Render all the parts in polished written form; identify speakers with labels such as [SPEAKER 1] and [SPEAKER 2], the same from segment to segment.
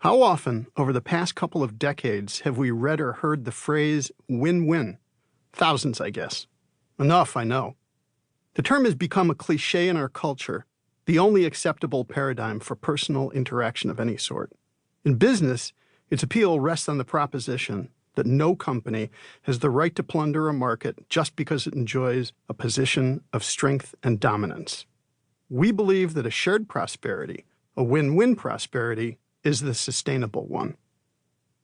[SPEAKER 1] How often, over the past couple of decades, have we read or heard the phrase win-win? Thousands, I guess. Enough, I know. The term has become a cliche in our culture, the only acceptable paradigm for personal interaction of any sort. In business, its appeal rests on the proposition that no company has the right to plunder a market just because it enjoys a position of strength and dominance. We believe that a shared prosperity, a win-win prosperity, is the sustainable one.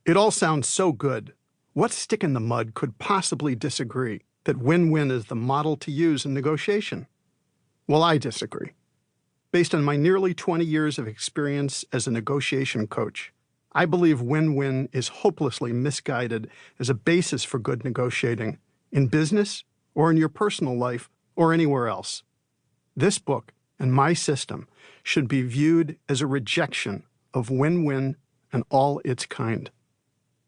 [SPEAKER 1] It all sounds so good. What stick in the mud could possibly disagree that win-win is the model to use in negotiation? Well, I disagree. Based on my nearly 20 years of experience as a negotiation coach, I believe win-win is hopelessly misguided as a basis for good negotiating in business or in your personal life or anywhere else. This book and my system should be viewed as a rejection of win-win and all its kind.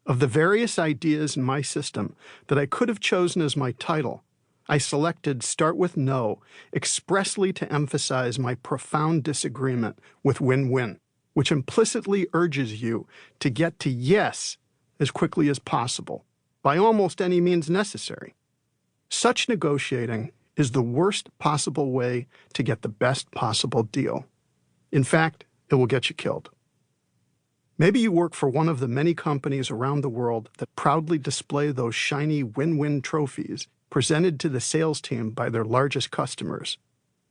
[SPEAKER 1] Of the various ideas in my system that I could have chosen as my title, I selected Start with No expressly to emphasize my profound disagreement with win-win, which implicitly urges you to get to yes as quickly as possible, by almost any means necessary. Such negotiating is the worst possible way to get the best possible deal. In fact, it will get you killed. Maybe you work for one of the many companies around the world that proudly display those shiny win-win trophies presented to the sales team by their largest customers.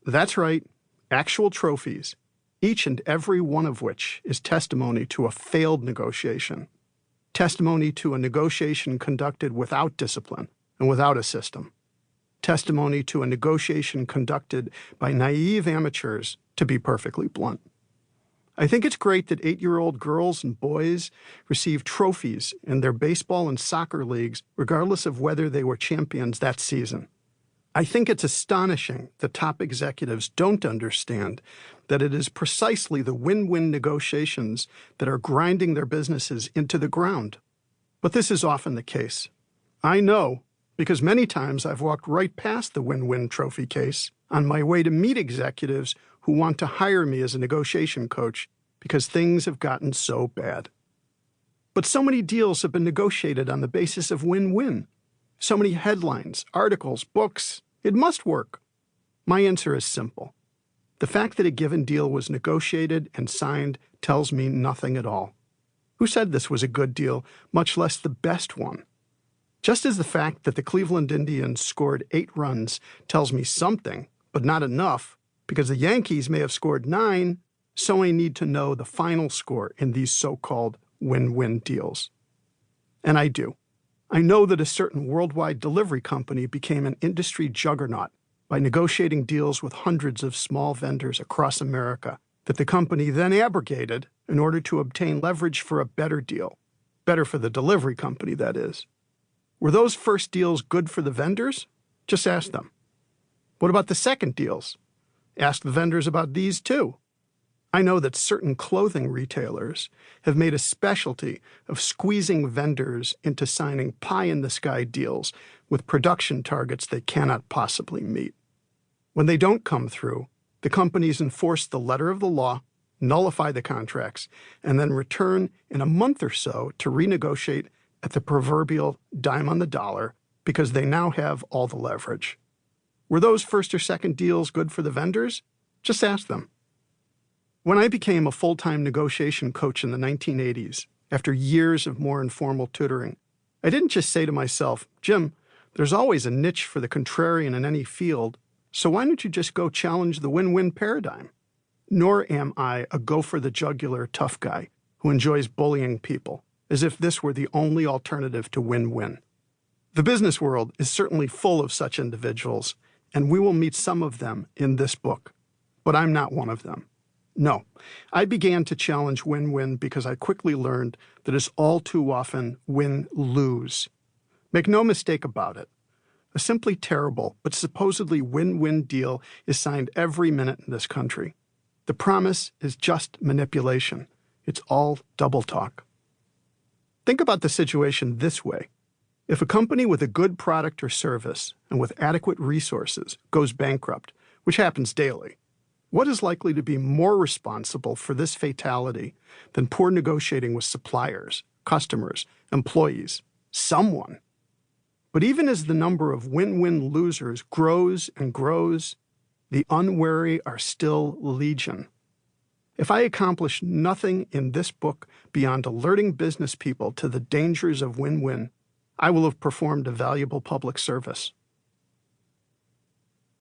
[SPEAKER 1] That's right, actual trophies, each and every one of which is testimony to a failed negotiation, testimony to a negotiation conducted without discipline and without a system, testimony to a negotiation conducted by naive amateurs, to be perfectly blunt. I think it's great that 8-year-old girls and boys receive trophies in their baseball and soccer leagues, regardless of whether they were champions that season. I think it's astonishing that top executives don't understand that it is precisely the win-win negotiations that are grinding their businesses into the ground. But this is often the case. I know, because many times I've walked right past the win-win trophy case on my way to meet executives who want to hire me as a negotiation coach because things have gotten so bad. But so many deals have been negotiated on the basis of win-win. So many headlines, articles, books. It must work. My answer is simple. The fact that a given deal was negotiated and signed tells me nothing at all. Who said this was a good deal, much less the best one? Just as the fact that the Cleveland Indians scored 8 runs tells me something, but not enough, because the Yankees may have scored 9, so I need to know the final score in these so-called win-win deals. And I do. I know that a certain worldwide delivery company became an industry juggernaut by negotiating deals with hundreds of small vendors across America that the company then abrogated in order to obtain leverage for a better deal. Better for the delivery company, that is. Were those first deals good for the vendors? Just ask them. What about the second deals? Ask the vendors about these too. I know that certain clothing retailers have made a specialty of squeezing vendors into signing pie-in-the-sky deals with production targets they cannot possibly meet. When they don't come through, the companies enforce the letter of the law, nullify the contracts, and then return in a month or so to renegotiate at the proverbial dime on the dollar because they now have all the leverage. Were those first or second deals good for the vendors? Just ask them. When I became a full-time negotiation coach in the 1980s, after years of more informal tutoring, I didn't just say to myself, Jim, there's always a niche for the contrarian in any field, so why don't you just go challenge the win-win paradigm? Nor am I a go-for-the-jugular tough guy who enjoys bullying people, as if this were the only alternative to win-win. The business world is certainly full of such individuals, and we will meet some of them in this book. But I'm not one of them. No, I began to challenge win-win because I quickly learned that it's all too often win-lose. Make no mistake about it. A simply terrible but supposedly win-win deal is signed every minute in this country. The promise is just manipulation. It's all double talk. Think about the situation this way. If a company with a good product or service and with adequate resources goes bankrupt, which happens daily, What is likely to be more responsible for this fatality than poor negotiating with suppliers, customers, employees? Someone. But even as the number of win-win losers grows and grows, the unwary are still legion. If I accomplish nothing in this book beyond alerting business people to the dangers of win-win, I will have performed a valuable public service.